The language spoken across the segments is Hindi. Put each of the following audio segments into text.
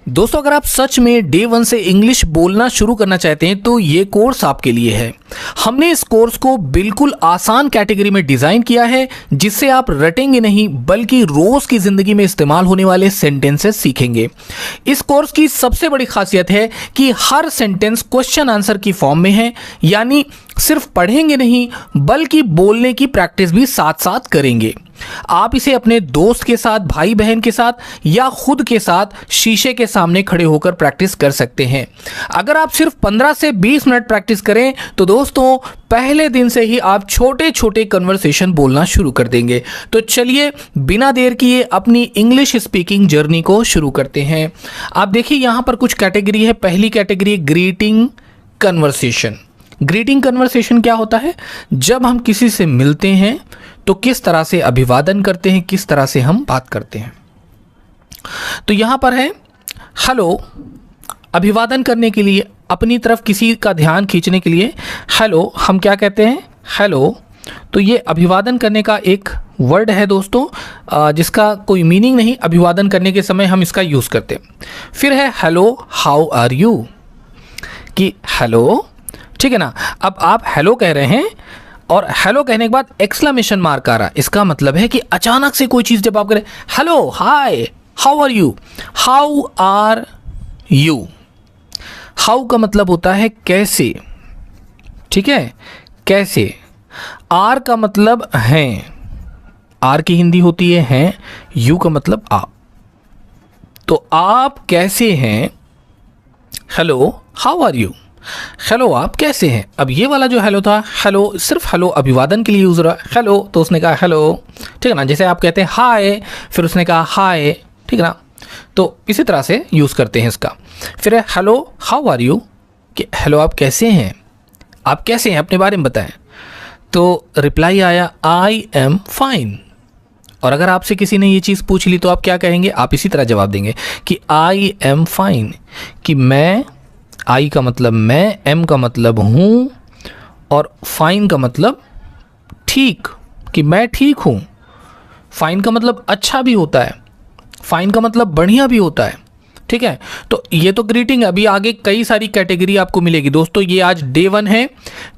दोस्तों, अगर आप सच में डे 1 से इंग्लिश बोलना शुरू करना चाहते हैं तो ये कोर्स आपके लिए है। हमने इस कोर्स को बिल्कुल आसान कैटेगरी में डिज़ाइन किया है, जिससे आप रटेंगे नहीं बल्कि रोज की ज़िंदगी में इस्तेमाल होने वाले सेंटेंसेस सीखेंगे। इस कोर्स की सबसे बड़ी खासियत है कि हर सेंटेंस क्वेश्चन आंसर की फॉर्म में है, यानी सिर्फ पढ़ेंगे नहीं बल्कि बोलने की प्रैक्टिस भी साथ साथ करेंगे। आप इसे अपने दोस्त के साथ, भाई बहन के साथ या खुद के साथ शीशे के सामने खड़े होकर प्रैक्टिस कर सकते हैं। अगर आप सिर्फ 15 से 20 मिनट प्रैक्टिस करें तो दोस्तों पहले दिन से ही आप छोटे छोटे कन्वर्सेशन बोलना शुरू कर देंगे। तो चलिए बिना देर किए अपनी इंग्लिश स्पीकिंग जर्नी को शुरू करते हैं। आप देखिए यहाँ पर कुछ कैटेगरी है। पहली category greeting conversation. Greeting conversation क्या होता है? जब हम किसी से मिलते हैं तो किस तरह से अभिवादन करते हैं, किस तरह से हम बात करते हैं। तो यहां पर है हेलो। अभिवादन करने के लिए, अपनी तरफ किसी का ध्यान खींचने के लिए हेलो हम क्या कहते हैं? हेलो। तो ये अभिवादन करने का एक वर्ड है दोस्तों, जिसका कोई मीनिंग नहीं, अभिवादन करने के समय हम इसका यूज़ करते हैं। फिर है हेलो हाउ आर यू, कि हेलो, ठीक है ना। अब आप हेलो कह रहे हैं और हेलो कहने के बाद एक्सक्लेमेशन मार्क आ रहा है। इसका मतलब है कि अचानक से कोई चीज़ जब आप करें hello hi how are you, how are you, how का मतलब होता है कैसे, ठीक है, कैसे। आर का मतलब हैं, आर की हिंदी होती है हैं, यू का मतलब आप। तो आप कैसे हैं, hello how are you, hello आप कैसे हैं। अब ये वाला जो हेलो था, हेलो सिर्फ हेलो अभिवादन के लिए यूज़ रहा है। हेलो तो उसने कहा हेलो, ठीक है ना। जैसे आप कहते हैं हाय, फिर उसने कहा हाय, ठीक है ना। तो इसी तरह से यूज़ करते हैं इसका। फिर है हेलो हाउ आर यू, कि हेलो आप कैसे हैं, आप कैसे हैं, अपने बारे में बताएं। तो रिप्लाई आया आई एम फाइन। और अगर आपसे किसी ने ये चीज़ पूछ ली तो आप क्या कहेंगे? आप इसी तरह जवाब देंगे कि आई एम फाइन, कि मैं, आई का मतलब मैं, एम का मतलब हूँ और फाइन का मतलब ठीक, कि मैं ठीक हूँ। फाइन का मतलब अच्छा भी होता है, फाइन का मतलब बढ़िया भी होता है, ठीक है। तो ये तो ग्रीटिंग है। अभी आगे कई सारी कैटेगरी आपको मिलेगी दोस्तों। ये आज डे 1 है,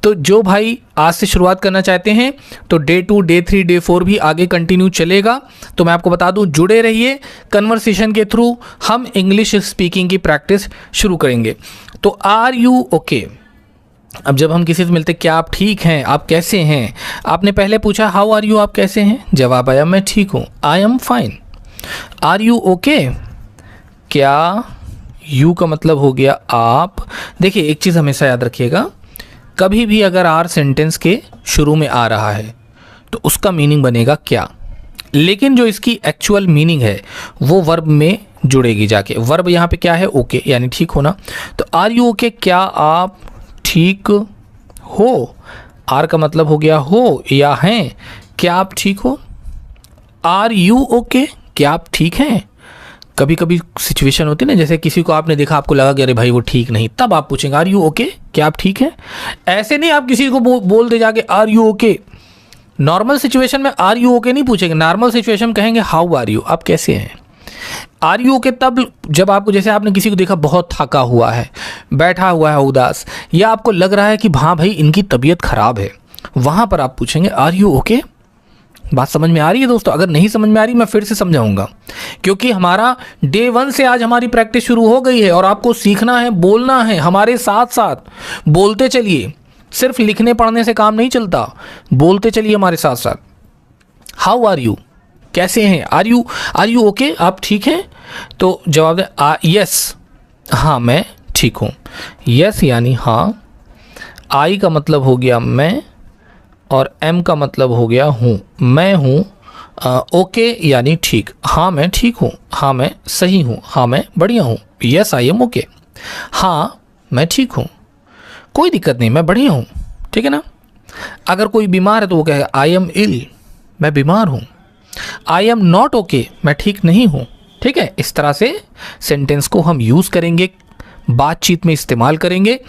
तो जो भाई आज से शुरुआत करना चाहते हैं तो डे 2, डे 3, डे 4 भी आगे कंटिन्यू चलेगा। तो मैं आपको बता दूं, जुड़े रहिए। कन्वर्सेशन के थ्रू हम इंग्लिश स्पीकिंग की प्रैक्टिस शुरू करेंगे। तो आर यू ओके। अब जब हम किसी से मिलते, क्या आप ठीक हैं, आप कैसे हैं। आपने पहले पूछा हाउ आर यू, आप कैसे हैं, जवाब आया मैं ठीक हूँ, I am fine. Are you okay, क्या, यू का मतलब हो गया आप। देखिए एक चीज़ हमेशा याद रखिएगा, कभी भी अगर आर सेंटेंस के शुरू में आ रहा है तो उसका मीनिंग बनेगा क्या, लेकिन जो इसकी एक्चुअल मीनिंग है वो वर्ब में जुड़ेगी जाके। वर्ब यहाँ पे क्या है? ओके, यानी ठीक होना। तो आर यू ओके, क्या आप ठीक हो। आर का मतलब हो गया हो या हैं, क्या आप ठीक हो। आर यू ओके, क्या आप ठीक हैं। कभी कभी सिचुएशन होती है ना, जैसे किसी को आपने देखा, आपको लगा कि अरे भाई वो ठीक नहीं, तब आप पूछेंगे आर यू ओके, क्या आप ठीक हैं। ऐसे नहीं आप किसी को बोल दे जाके are you okay. Normal situation में आर यू ओके नहीं पूछेंगे, नॉर्मल सिचुएशन में कहेंगे हाउ आर यू, आप कैसे हैं। आर यू ओके तब जब आपको, जैसे आपने किसी को देखा बहुत थका हुआ है, बैठा हुआ है उदास, या आपको लग रहा है कि हाँ भाई इनकी तबीयत खराब है, वहाँ पर आप पूछेंगे आर यू ओके। बात समझ में आ रही है दोस्तों? अगर नहीं समझ में आ रही मैं फिर से समझाऊंगा, क्योंकि हमारा डे 1 से आज हमारी प्रैक्टिस शुरू हो गई है और आपको सीखना है, बोलना है हमारे साथ साथ। बोलते चलिए, सिर्फ लिखने पढ़ने से काम नहीं चलता, बोलते चलिए हमारे साथ साथ। हाउ आर यू, कैसे हैं। आर यू ओके, आप ठीक हैं। तो जवाब दे यस, हाँ मैं ठीक हूँ। यस यानी हाँ, आई का मतलब हो गया मैं और एम का मतलब हो गया हूँ, मैं हूँ। ओके यानी ठीक, हाँ मैं ठीक हूँ, हाँ मैं सही हूँ, हाँ मैं बढ़िया हूँ। यस आई एम ओके, हाँ मैं ठीक हूँ, कोई दिक्कत नहीं, मैं बढ़िया हूँ, ठीक है ना। अगर कोई बीमार है तो वो कहेगा आई एम इल, मैं बीमार हूँ। आई एम नॉट ओके, मैं ठीक नहीं हूँ, ठीक है। इस तरह से सेंटेंस को हम यूज़ करेंगे, बातचीत में इस्तेमाल करेंगे।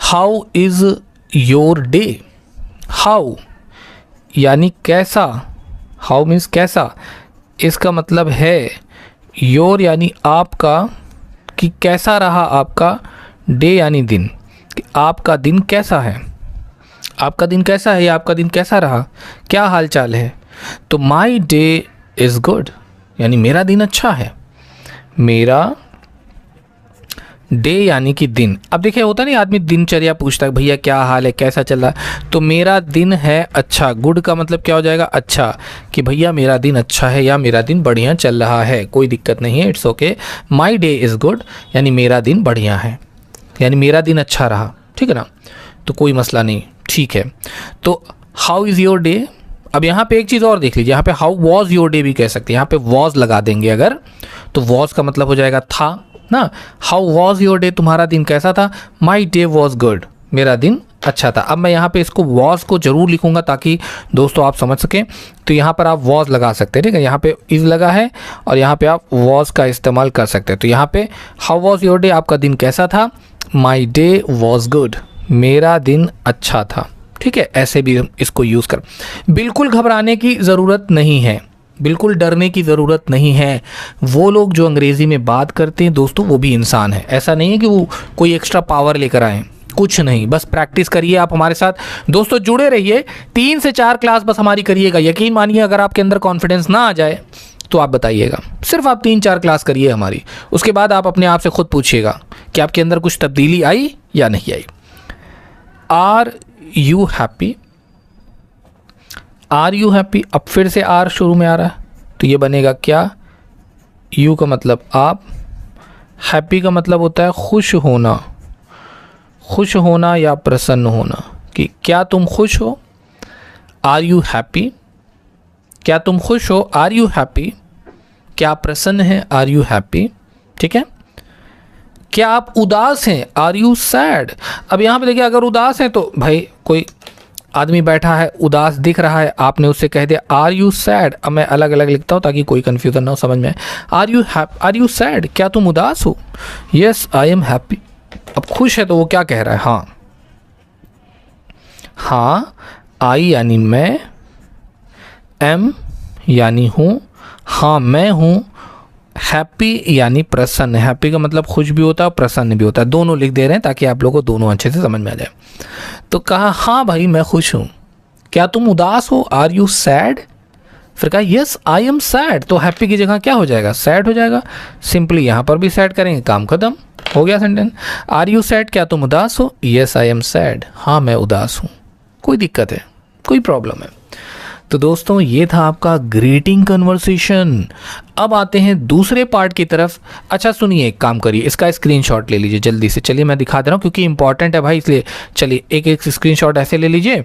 How is your day, how यानी कैसा, हाउ मीन्स कैसा, इसका मतलब है योर यानी आपका, कि कैसा रहा आपका डे यानी दिन, कि आपका दिन कैसा है, आपका दिन कैसा है या आपका दिन कैसा रहा, क्या हाल चाल है। तो माई डे इज़ गुड यानी मेरा दिन अच्छा है, मेरा डे यानी कि दिन। अब देखिए होता नहीं, आदमी दिनचर्या पूछता है भैया क्या हाल है, कैसा चल रहा है, तो मेरा दिन है अच्छा। गुड का मतलब क्या हो जाएगा, अच्छा, कि भैया मेरा दिन अच्छा है या मेरा दिन बढ़िया चल रहा है, कोई दिक्कत नहीं है, it's okay. My day is good यानी मेरा दिन बढ़िया है, यानी मेरा दिन अच्छा रहा, ठीक है ना, तो कोई मसला नहीं, ठीक है। तो हाउ इज़ योर डे। अब यहाँ पे एक चीज़ और देख लीजिए, यहाँ पे हाउ वॉज योर डे भी कह सकते हैं, यहाँ पे वॉज लगा देंगे अगर, तो वॉज का मतलब हो जाएगा था ना। हाउ वॉज योर डे, तुम्हारा दिन कैसा था। माई डे वॉज गुड, मेरा दिन अच्छा था। अब मैं यहाँ पे इसको वॉज को जरूर लिखूंगा ताकि दोस्तों आप समझ सकें, तो यहाँ पर आप वॉज लगा सकते हैं, ठीक है, यहाँ पे इज़ लगा है और यहाँ पे आप वॉज का इस्तेमाल कर सकते हैं। तो यहाँ पे हाउ वॉज योर डे, आपका दिन कैसा था, माई डे वॉज गुड, मेरा दिन अच्छा था, ठीक है, ऐसे भी इसको यूज़ कर। बिल्कुल घबराने की ज़रूरत नहीं है, बिल्कुल डरने की ज़रूरत नहीं है। वो लोग जो अंग्रेज़ी में बात करते हैं दोस्तों वो भी इंसान है, ऐसा नहीं है कि वो कोई एक्स्ट्रा पावर लेकर आए, कुछ नहीं, बस प्रैक्टिस करिए आप हमारे साथ दोस्तों, जुड़े रहिए। 3 से 4 क्लास बस हमारी करिएगा, यकीन मानिए अगर आपके अंदर कॉन्फिडेंस ना आ जाए तो आप बताइएगा, सिर्फ आप 3-4 क्लास करिए हमारी, उसके बाद आप अपने आप से खुद पूछिएगा कि आपके अंदर कुछ तब्दीली आई या नहीं आई। Are you happy, are you happy, अब फिर से आर शुरू में आ रहा है तो ये बनेगा क्या, यू का मतलब आप, हैप्पी का मतलब होता है खुश होना, खुश होना या प्रसन्न होना, कि क्या तुम खुश हो, आर यू हैप्पी, क्या तुम खुश हो, आर यू हैप्पी, क्या प्रसन्न है, आर यू हैप्पी, ठीक है। क्या आप उदास हैं, आर यू सैड। अब यहाँ पे देखिए अगर उदास हैं तो भाई कोई आदमी बैठा है उदास दिख रहा है, आपने उससे कह दिया आर यू सैड। अब मैं अलग अलग लिखता हूँ ताकि कोई कन्फ्यूज़न ना हो, समझ में। आर यू सैड, क्या तुम उदास हो, यस आई एम हैप्पी। अब खुश है तो वो क्या कह रहा है, हाँ, हाँ, आई यानी मैं, एम यानी हूँ, हाँ मैं हूँ, हैप्पी यानी प्रसन्न। हैप्पी का मतलब खुश भी होता है प्रसन्न भी होता है, दोनों लिख दे रहे हैं ताकि आप लोगों को दोनों अच्छे से समझ में आ जाए। तो कहा हाँ भाई मैं खुश हूँ। क्या तुम उदास हो, आर यू सैड। फिर कहा यस आई एम सैड, तो हैप्पी की जगह क्या हो जाएगा, सैड हो जाएगा। सिंपली यहाँ पर भी सैड करेंगे, काम खत्म, हो गया सेंटेंस। आर यू सैड, क्या तुम उदास हो, यस आई एम सैड, हाँ मैं उदास हूँ। कोई दिक्कत है, कोई प्रॉब्लम है। तो दोस्तों ये था आपका ग्रीटिंग कन्वर्सेशन। अब आते हैं दूसरे पार्ट की तरफ। अच्छा सुनिए, एक काम करिए, इसका स्क्रीनशॉट ले लीजिए जल्दी से। चलिए मैं दिखा दे रहा हूँ क्योंकि इंपॉर्टेंट है भाई, इसलिए चलिए एक एक स्क्रीनशॉट ऐसे ले लीजिए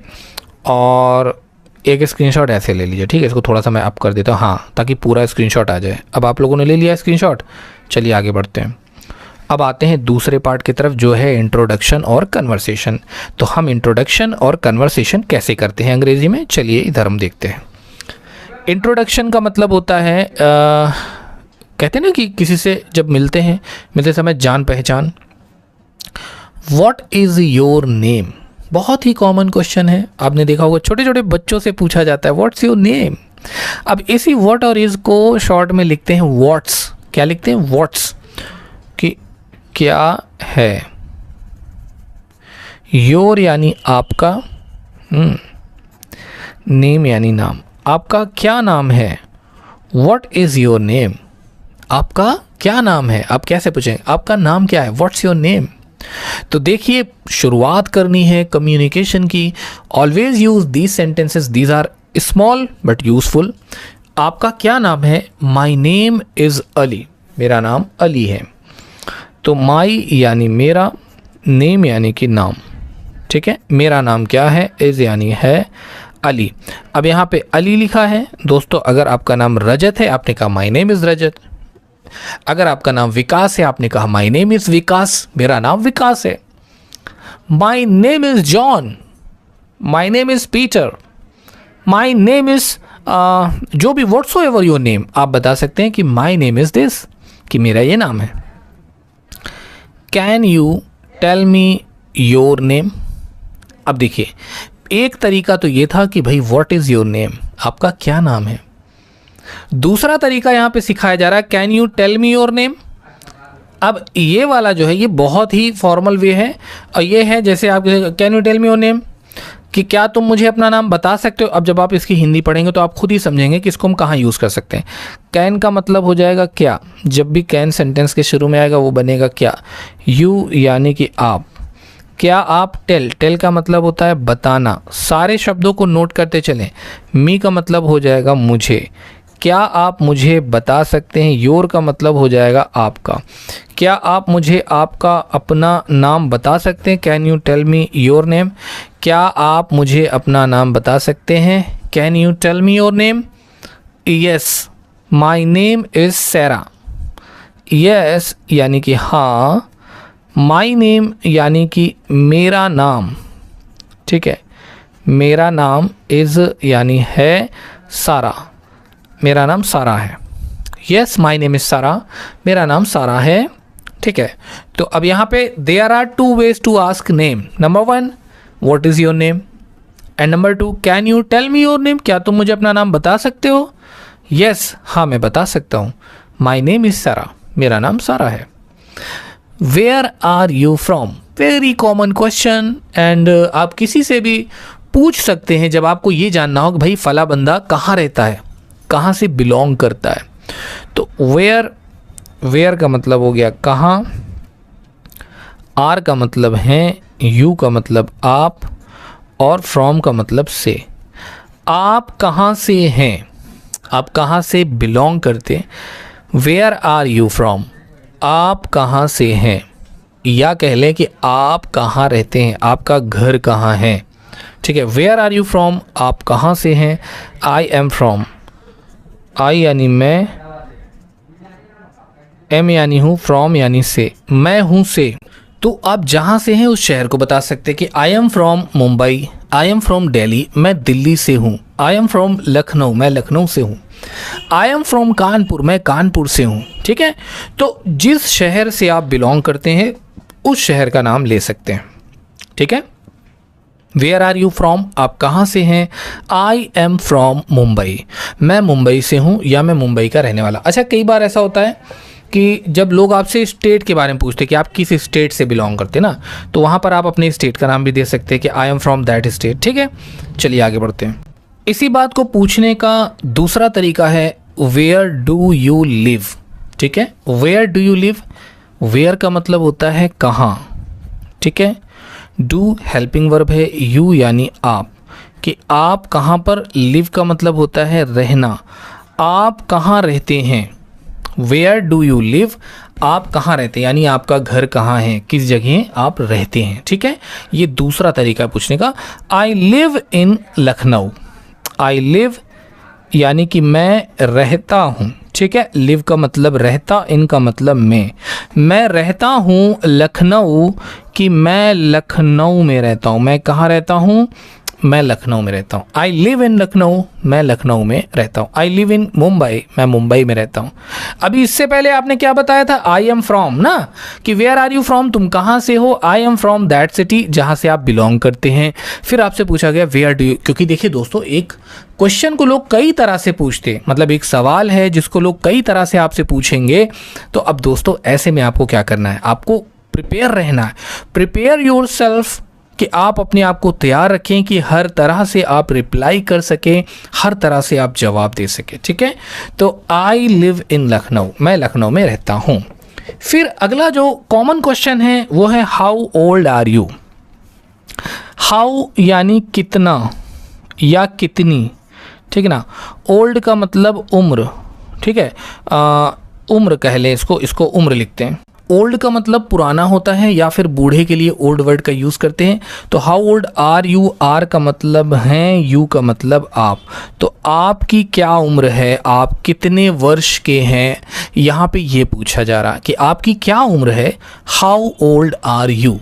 और एक स्क्रीनशॉट ऐसे ले लीजिए, ठीक है। इसको थोड़ा सा मैं अप कर देता हूँ, हाँ, ताकि पूरा स्क्रीनशॉट आ जाए। अब आप लोगों ने ले लिया स्क्रीनशॉट, चलिए आगे बढ़ते हैं। अब आते हैं दूसरे पार्ट की तरफ जो है इंट्रोडक्शन और कन्वर्सेशन। तो हम इंट्रोडक्शन और कन्वर्सेशन कैसे करते हैं अंग्रेज़ी में, चलिए इधर हम देखते हैं। इंट्रोडक्शन का मतलब होता है कहते हैं ना कि किसी से जब मिलते हैं, मिलते समय जान पहचान। व्हाट इज़ योर नेम, बहुत ही कॉमन क्वेश्चन है, आपने देखा होगा छोटे छोटे बच्चों से पूछा जाता है व्हाट्स योर नेम। अब इसी व्हाट और इज़ को शॉर्ट में लिखते हैं व्हाट्स। क्या लिखते हैं, व्हाट्स, कि क्या है। योर यानी आपका, नेम यानी नाम, आपका क्या नाम है। व्हाट इज़ योर नेम, आपका क्या नाम है। आप कैसे पूछेंगे आपका नाम क्या है, व्हाट्स योर नेम। तो देखिए शुरुआत करनी है कम्युनिकेशन की। Always use these sentences, these are small but useful. आपका क्या नाम है, माई नेम इज़ अली, मेरा नाम अली है। तो माई यानी मेरा, नेम यानी कि नाम, ठीक है। मेरा नाम क्या है, इज़ यानी है अली। अब यहाँ पे अली लिखा है दोस्तों, अगर आपका नाम रजत है आपने कहा माई नेम इज़ रजत। अगर आपका नाम विकास है आपने कहा माई नेम इज़ विकास, मेरा नाम विकास है। माई name is John, my name is Peter, my name is जो भी व्हाट्सोएवर योर नेम, आप बता सकते हैं कि माई नेम इज़ दिस, कि मेरा ये नाम है। Can you tell me your name. अब देखिए एक तरीका तो ये था कि भाई व्हाट इज़ योर नेम, आपका क्या नाम है। दूसरा तरीका यहाँ पे सिखाया जा रहा है, can you tell me your name. अब ये वाला जो है ये बहुत ही फॉर्मल वे है, और ये है जैसे आप can you tell me your name, कि क्या तुम मुझे अपना नाम बता सकते हो। अब जब आप इसकी हिंदी पढ़ेंगे तो आप खुद ही समझेंगे कि इसको हम कहाँ यूज़ कर सकते हैं। कैन का मतलब हो जाएगा क्या, जब भी कैन सेंटेंस के शुरू में आएगा वो बनेगा क्या, यू यानी कि आप। क्या आप, टेल, टेल का मतलब होता है बताना। सारे शब्दों को नोट करते चलें। मी का मतलब हो जाएगा मुझे। क्या आप मुझे बता सकते हैं, योर का मतलब हो जाएगा आपका। क्या आप मुझे आपका अपना नाम बता सकते हैं, can you tell me your name. क्या आप मुझे अपना नाम बता सकते हैं, can you tell me your name. Yes my name is Saira. Yes यानी कि हाँ, माई नेम यानी कि मेरा नाम, ठीक है, मेरा नाम इज़ यानी है सारा, मेरा नाम सारा है। यस माई नेम इज़ सारा, मेरा नाम सारा है, ठीक है। तो अब यहाँ पे there are two ways to ask name. Number 1 what is your name, and number 2 can you tell me your name, क्या तुम मुझे अपना नाम बता सकते हो। यस हाँ मैं बता सकता हूँ, माई नेम इज़ सारा, मेरा नाम सारा है। Where are you from, very common question, and आप किसी से भी पूछ सकते हैं जब आपको ये जानना हो कि भाई फला बंदा कहाँ रहता है, कहाँ से बिलोंग करता है। तो वेयर, वेयर का मतलब हो गया कहाँ, आर का मतलब है, यू का मतलब आप, और फ्रॉम का मतलब से। आप कहाँ से हैं, आप कहाँ से बिलोंग करते। वेयर आर यू फ्रॉम, आप कहाँ से हैं, या कह लें कि आप कहाँ रहते हैं, आपका घर कहाँ है, ठीक है। वेयर आर यू फ्रॉम, आप कहाँ से हैं। आई एम फ्रॉम, आई यानी मैं, एम यानी हूँ, फ्रॉम यानी से, मैं हूँ से। तो आप जहाँ से हैं उस शहर को बता सकते हैं कि I am from Mumbai, I am from Delhi, मैं दिल्ली से हूँ। आई एम फ्रॉम लखनऊ, मैं लखनऊ से हूँ। आई एम फ्रॉम कानपुर, मैं कानपुर से हूँ, ठीक है। तो जिस शहर से आप बिलोंग करते हैं उस शहर का नाम ले सकते हैं, ठीक है। वेयर आर यू फ्रॉम, आप कहाँ से हैं। आई एम फ्रॉम मुंबई, मैं मुंबई से हूँ या मैं मुंबई का रहने वाला। अच्छा कई बार ऐसा होता है कि जब लोग आपसे स्टेट के बारे में पूछते हैं कि आप किस स्टेट से बिलोंग करते हैं ना, तो वहाँ पर आप अपने स्टेट का नाम भी दे सकते हैं कि I am from that state, ठीक है। चलिए आगे बढ़ते हैं। इसी बात को पूछने का दूसरा तरीका है वेयर डू यू लिव, ठीक है। Where do you live, where का मतलब होता है कहाँ, ठीक है। डू हेल्पिंग वर्ब है, यू यानी आप, कि आप कहाँ पर, लिव का मतलब होता है रहना, आप कहाँ रहते हैं। वेयर डू यू लिव, आप कहाँ रहते हैं, यानी आपका घर कहाँ है, किस जगह आप रहते हैं, ठीक है। ये दूसरा तरीका है पूछने का। I live in Lucknow, I live यानी कि मैं रहता हूँ, ठीक है। लिव का मतलब रहता, इन का मतलब मैं रहता हूँ लखनऊ, कि मैं लखनऊ में रहता हूँ। मैं कहाँ रहता हूँ, मैं लखनऊ में रहता हूँ। आई लिव इन लखनऊ, मैं लखनऊ में रहता हूँ। आई लिव इन मुंबई, मैं मुंबई में रहता हूँ। अभी इससे पहले आपने क्या बताया था, आई एम फ्रॉम ना, कि वेयर आर यू फ्रॉम, तुम कहाँ से हो। I am from that city, जहाँ से आप बिलोंग करते हैं। फिर आपसे पूछा गया वेयर डू यू, क्योंकि देखिए दोस्तों एक क्वेश्चन को लोग कई तरह से पूछते हैं, मतलब एक सवाल है जिसको लोग कई तरह से आपसे पूछेंगे। तो अब दोस्तों ऐसे में आपको क्या करना है, आपको प्रिपेयर रहना है। प्रिपेयर योरसेल्फ, कि आप अपने आप को तैयार रखें कि हर तरह से आप रिप्लाई कर सकें, हर तरह से आप जवाब दे सकें, ठीक है। तो आई लिव इन लखनऊ, मैं लखनऊ में रहता हूँ। फिर अगला जो कॉमन क्वेश्चन है वो है how old are you. How यानी कितना या कितनी, ठीक है ना। ओल्ड का मतलब उम्र, ठीक है, उम्र कह लें इसको उम्र लिखते हैं। ओल्ड का मतलब पुराना होता है या फिर बूढ़े के लिए ओल्ड वर्ड का यूज़ करते हैं। तो how old are you, are का मतलब है, यू का मतलब आप। तो आपकी क्या उम्र है, आप कितने वर्ष के हैं, यहाँ पे ये पूछा जा रहा कि आपकी क्या उम्र है। हाउ ओल्ड आर यू,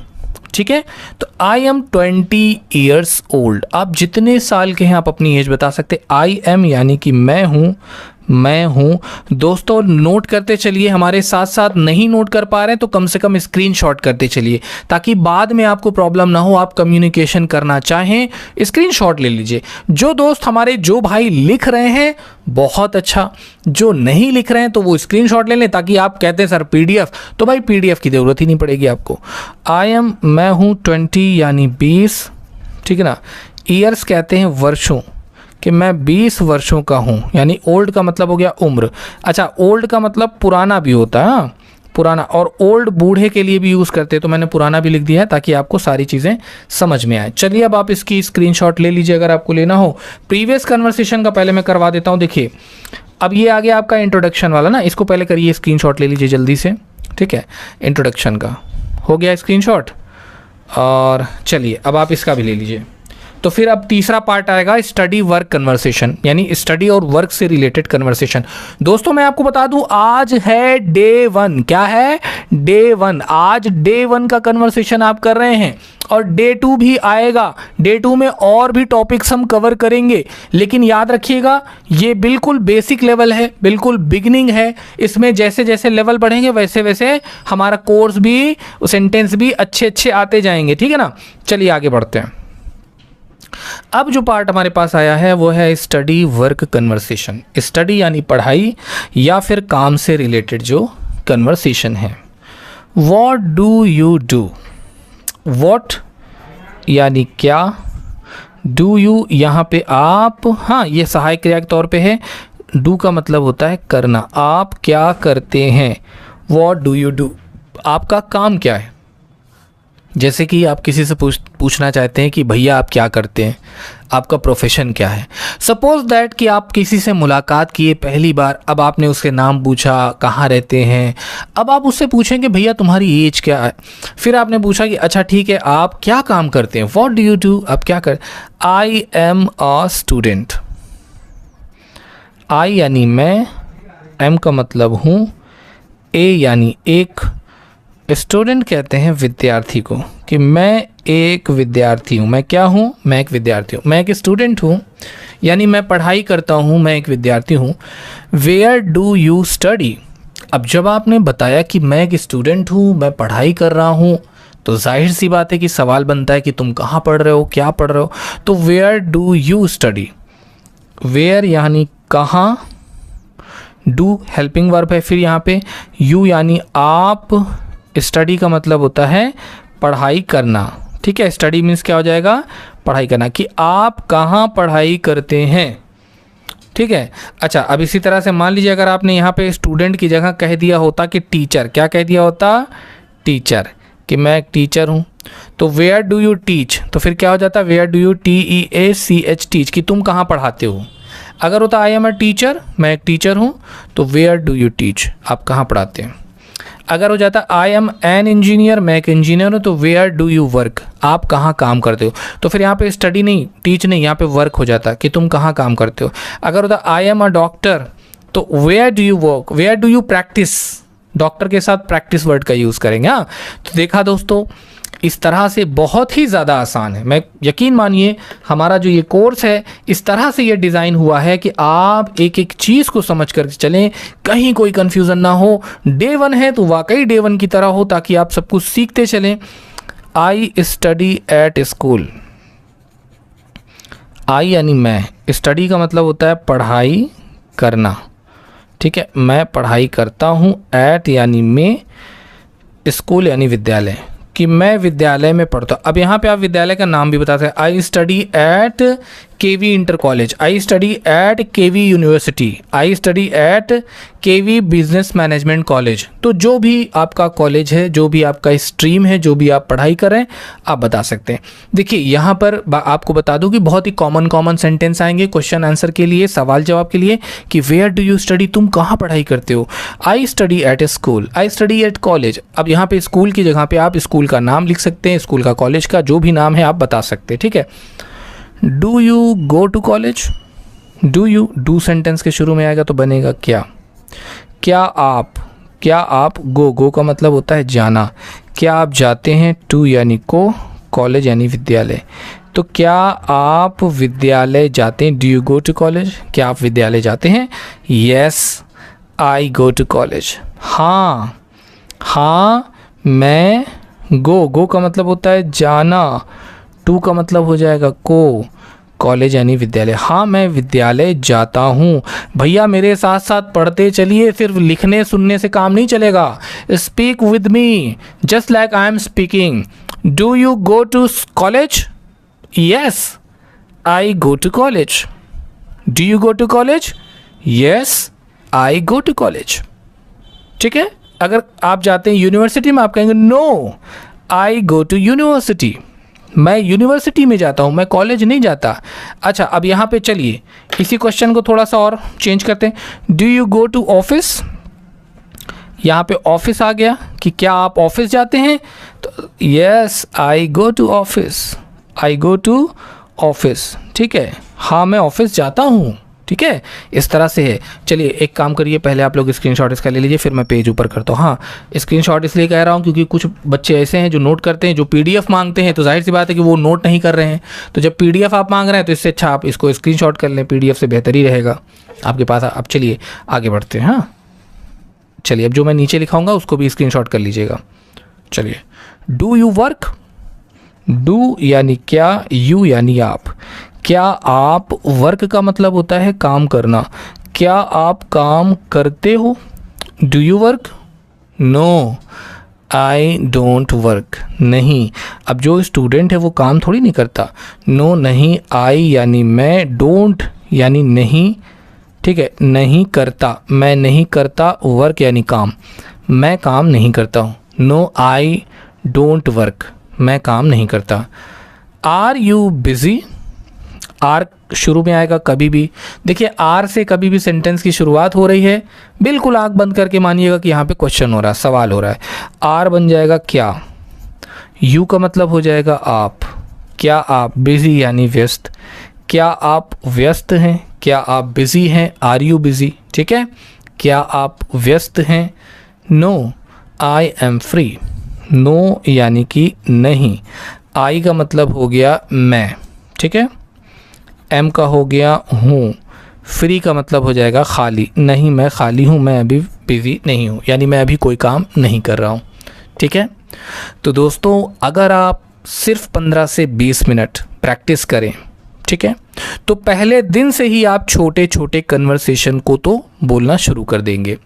ठीक है। तो आई एम 20 ईयर्स ओल्ड, आप जितने साल के हैं आप अपनी एज बता सकते। आई एम यानी कि मैं हूँ, मैं हूँ। दोस्तों नोट करते चलिए, हमारे साथ साथ नहीं नोट कर पा रहे हैं तो कम से कम स्क्रीनशॉट करते चलिए, ताकि बाद में आपको प्रॉब्लम ना हो। आप कम्युनिकेशन करना चाहें स्क्रीनशॉट ले लीजिए। जो दोस्त हमारे, जो भाई लिख रहे हैं बहुत अच्छा, जो नहीं लिख रहे हैं तो वो स्क्रीनशॉट ले लें, ताकि आप कहते हैं सर पीडीएफ, तो भाई पीडीएफ की ज़रूरत ही नहीं पड़ेगी आपको। मैं हूँ 20 यानी 20, ठीक है ना। ईयर्स कहते हैं वर्षों, कि मैं 20 वर्षों का हूँ, यानी ओल्ड का मतलब हो गया उम्र। अच्छा, ओल्ड का मतलब पुराना भी होता है, हाँ पुराना, और ओल्ड बूढ़े के लिए भी यूज़ करते हैं, तो मैंने पुराना भी लिख दिया है ताकि आपको सारी चीज़ें समझ में आए। चलिए अब आप इसकी स्क्रीनशॉट ले लीजिए अगर आपको लेना हो। प्रीवियस कन्वर्सेशन का पहले मैं करवा देता हूँ। देखिए अब ये आ गया आपका इंट्रोडक्शन वाला ना, इसको पहले करिए, स्क्रीनशॉट ले लीजिए जल्दी से, ठीक है। इंट्रोडक्शन का हो गया स्क्रीनशॉट, और चलिए अब आप इसका भी ले लीजिए। तो फिर अब तीसरा पार्ट आएगा स्टडी वर्क कन्वर्सेशन, यानी स्टडी और वर्क से रिलेटेड कन्वर्सेशन। दोस्तों मैं आपको बता दूं, आज है डे 1। क्या है? डे 1। आज डे 1 का कन्वर्सेशन आप कर रहे हैं, और डे 2 भी आएगा। डे 2 में और भी टॉपिक्स हम कवर करेंगे, लेकिन याद रखिएगा ये बिल्कुल बेसिक लेवल है, बिल्कुल बिगिनिंग है। इसमें जैसे जैसे लेवल बढ़ेंगे वैसे वैसे हमारा कोर्स भी, सेंटेंस भी अच्छे अच्छे आते जाएंगे, ठीक है ना। चलिए आगे बढ़ते हैं। अब जो पार्ट हमारे पास आया है वो है स्टडी वर्क कन्वर्सेशन। स्टडी यानी पढ़ाई या फिर काम से रिलेटेड जो कन्वर्सेशन है। What do you do? What यानी क्या, डू यू यहाँ पे आप, हाँ ये सहायक क्रिया के तौर पे है। डू का मतलब होता है करना, आप क्या करते हैं। व्हाट डू यू डू, आपका काम क्या है। जैसे कि आप किसी से पूछना चाहते हैं कि भैया आप क्या करते हैं, आपका प्रोफेशन क्या है। सपोज दैट कि आप किसी से मुलाकात किए पहली बार, अब आपने उसके नाम पूछा, कहाँ रहते हैं। अब आप उससे पूछेंगे भैया तुम्हारी एज क्या है। फिर आपने पूछा कि अच्छा ठीक है आप क्या काम करते हैं, व्हाट डू यू डू, आप क्या कर। आई एम अ स्टूडेंट। आई यानी मैं, एम का मतलब हूँ, ए यानी एक, स्टूडेंट कहते हैं विद्यार्थी को, कि मैं एक विद्यार्थी हूँ। मैं क्या हूँ? मैं एक विद्यार्थी हूँ, मैं एक स्टूडेंट हूँ, यानी मैं पढ़ाई करता हूँ, मैं एक विद्यार्थी हूँ। Where do you study? अब जब आपने बताया कि मैं एक स्टूडेंट हूँ, मैं पढ़ाई कर रहा हूँ, तो जाहिर सी बात है कि सवाल बनता है कि तुम कहाँ पढ़ रहे हो, क्या पढ़ रहे हो। तो where do you study, where यानी कहाँ, डू हेल्पिंग वर्ब है, फिर यहाँ पे यू यानी आप, स्टडी का मतलब होता है पढ़ाई करना, ठीक है। स्टडी मीन्स क्या हो जाएगा? पढ़ाई करना, कि आप कहाँ पढ़ाई करते हैं, ठीक है। अच्छा अब इसी तरह से मान लीजिए अगर आपने यहाँ पे स्टूडेंट की जगह कह दिया होता कि टीचर, क्या कह दिया होता? टीचर, कि मैं एक टीचर हूँ। तो वेयर डू यू टीच, तो फिर क्या हो जाता? Where do you TEACH teach, कि तुम कहाँ पढ़ाते हो। अगर होता आई एम अ टीचर, मैं एक टीचर हूँ, तो वेयर डू यू टीच, आप कहाँ पढ़ाते हैं। अगर हो जाता आई एम एन इंजीनियर, मैं एक इंजीनियर हूँ, तो वेयर डू यू वर्क, आप कहाँ काम करते हो। तो फिर यहाँ पे स्टडी नहीं, टीच नहीं, यहाँ पे वर्क हो जाता कि तुम कहाँ काम करते हो। अगर होता आई एम अ डॉक्टर, तो where do you work, where do you practise, doctor के साथ प्रैक्टिस वर्ड का यूज़ करेंगे। हाँ तो देखा दोस्तों, इस तरह से बहुत ही ज़्यादा आसान है। मैं यकीन मानिए हमारा जो ये कोर्स है इस तरह से ये डिज़ाइन हुआ है कि आप एक एक चीज़ को समझ कर चलें, कहीं कोई कन्फ्यूज़न ना हो। डे 1 है तो वाकई डे 1 की तरह हो, ताकि आप सब कुछ सीखते चलें। आई स्टडी एट स्कूल, आई यानी मैं, स्टडी का मतलब होता है पढ़ाई करना, ठीक है। मैं पढ़ाई करता हूँ, एट यानी में, स्कूल यानी विद्यालय, कि मैं विद्यालय में पढ़ता हूँ। अब यहाँ पे आप विद्यालय का नाम भी बता सकते हैं। I study at KV inter college, I study at KV university, I study at KV business management college. तो जो भी आपका कॉलेज है, जो भी आपका स्ट्रीम है, जो भी आप पढ़ाई कर रहे हैं, आप बता सकते हैं। देखिए यहाँ पर आपको बता दूं कि बहुत ही कॉमन सेंटेंस आएंगे क्वेश्चन आंसर के लिए, सवाल जवाब के लिए, कि वेयर डू यू स्टडी, तुम कहाँ पढ़ाई करते हो। आई study at school, I study at college. अब यहाँ पे स्कूल की जगह पे आप स्कूल का नाम लिख सकते हैं, स्कूल का, कॉलेज का, जो भी नाम है आप बता सकते हैं, ठीक है। Do you go to college, do you, do sentence के शुरू में आएगा तो बनेगा क्या, क्या आप, क्या आप, गो का मतलब होता है जाना, क्या आप जाते हैं, टू यानी को, कॉलेज यानी विद्यालय, तो क्या आप विद्यालय जाते हैं? Do you go to college? क्या आप विद्यालय जाते हैं? Yes I go to college. हाँ, हाँ मैं, गो का मतलब होता है जाना, टू का मतलब हो जाएगा को, कॉलेज यानी विद्यालय। हाँ मैं विद्यालय जाता हूँ। भैया मेरे साथ साथ पढ़ते चलिए, सिर्फ लिखने सुनने से काम नहीं चलेगा। Speak with me just like I am speaking. Do you go to college? Yes I go to college. Do you go to college? Yes I go to college. ठीक है। अगर आप जाते हैं यूनिवर्सिटी में, आप कहेंगे no I go to university. मैं यूनिवर्सिटी में जाता हूँ, मैं कॉलेज नहीं जाता। अच्छा, अब यहाँ पे चलिए इसी क्वेश्चन को थोड़ा सा और चेंज करते हैं। Do you go to office? यहाँ पे ऑफिस आ गया कि क्या आप ऑफिस जाते हैं? तो yes I go to office. I go to office. ठीक है, हाँ मैं ऑफिस जाता हूँ। ठीक है, इस तरह से है। चलिए एक काम करिए, पहले आप लोग स्क्रीनशॉट इसका ले लीजिए, फिर मैं पेज ऊपर करता हूँ। हाँ, स्क्रीनशॉट इसलिए कह रहा हूँ क्योंकि कुछ बच्चे ऐसे हैं जो नोट करते हैं, जो पीडीएफ मांगते हैं, तो जाहिर सी बात है कि वो नोट नहीं कर रहे हैं। तो जब पीडीएफ आप मांग रहे हैं तो इससे अच्छा आप इसको स्क्रीनशॉट कर लें, पीडीएफ से बेहतर ही रहेगा आपके पास। अब चलिए आगे बढ़ते हैं। हाँ चलिए, अब जो मैं नीचे लिखाऊंगा उसको भी स्क्रीनशॉट कर लीजिएगा। चलिए, डू यू वर्क? डू यानी क्या, यू यानी आप। क्या आप, वर्क का मतलब होता है काम करना। क्या आप काम करते हो? Do you work? No I don't work. नहीं, अब जो स्टूडेंट है वो काम थोड़ी नहीं करता। नो नहीं, आई यानी मैं, डोंट यानी नहीं। ठीक है, नहीं करता, मैं नहीं करता, वर्क यानी काम, मैं काम नहीं करता हूँ। नो आई डोंट वर्क, मैं काम नहीं करता। Are you busy? आर शुरू में आएगा कभी भी। देखिए आर से कभी भी सेंटेंस की शुरुआत हो रही है, बिल्कुल आंख बंद करके मानिएगा कि यहाँ पे क्वेश्चन हो रहा है, सवाल हो रहा है। आर बन जाएगा क्या, यू का मतलब हो जाएगा आप। क्या आप, बिज़ी यानी व्यस्त। क्या आप व्यस्त हैं? क्या आप बिज़ी हैं? Are you busy? ठीक है, क्या आप व्यस्त हैं? No I am free. No यानी कि नहीं, आई का मतलब हो गया मैं। ठीक है, एम का हो गया हूँ, फ्री का मतलब हो जाएगा खाली। नहीं मैं खाली हूँ, मैं अभी बिज़ी नहीं हूँ, यानी मैं अभी कोई काम नहीं कर रहा हूँ। ठीक है, तो दोस्तों अगर आप सिर्फ 15 से 20 मिनट प्रैक्टिस करें, ठीक है, तो पहले दिन से ही आप छोटे छोटे कन्वर्सेशन को तो बोलना शुरू कर देंगे।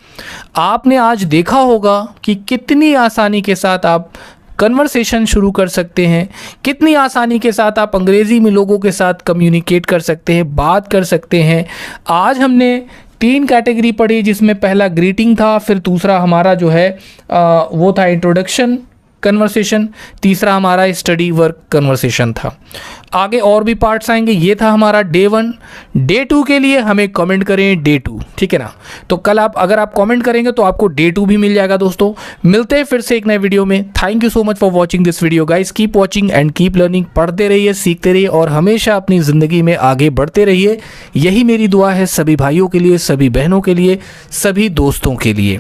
आपने आज देखा होगा कि कितनी आसानी के साथ आप कन्वर्सेशन शुरू कर सकते हैं, कितनी आसानी के साथ आप अंग्रेज़ी में लोगों के साथ कम्युनिकेट कर सकते हैं, बात कर सकते हैं। आज हमने 3 कैटेगरी पढ़ी, जिसमें पहला ग्रीटिंग था, फिर दूसरा हमारा जो है वो था इंट्रोडक्शन कन्वर्सेशन, तीसरा हमारा स्टडी वर्क कन्वर्सेशन था। आगे और भी पार्ट्स आएंगे। ये था हमारा डे 1। डे 2 के लिए हमें कमेंट करें डे 2, ठीक है ना। तो कल आप अगर आप कमेंट करेंगे तो आपको डे 2 भी मिल जाएगा। दोस्तों मिलते हैं फिर से एक नए वीडियो में। Thank you so much for watching this video guys. Keep watching and keep learning. पढ़ते रहिए, सीखते रहिए और हमेशा अपनी ज़िंदगी में आगे बढ़ते रहिए। यही मेरी दुआ है सभी भाइयों के लिए, सभी बहनों के लिए, सभी दोस्तों के लिए।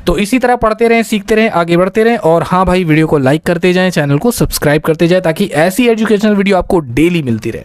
तो इसी तरह पढ़ते रहें, सीखते रहें, आगे बढ़ते रहें। और हाँ भाई, वीडियो को लाइक करते जाएं, चैनल को सब्सक्राइब करते जाएं, ताकि ऐसी एजुकेशनल वीडियो आपको डेली मिलती रहे।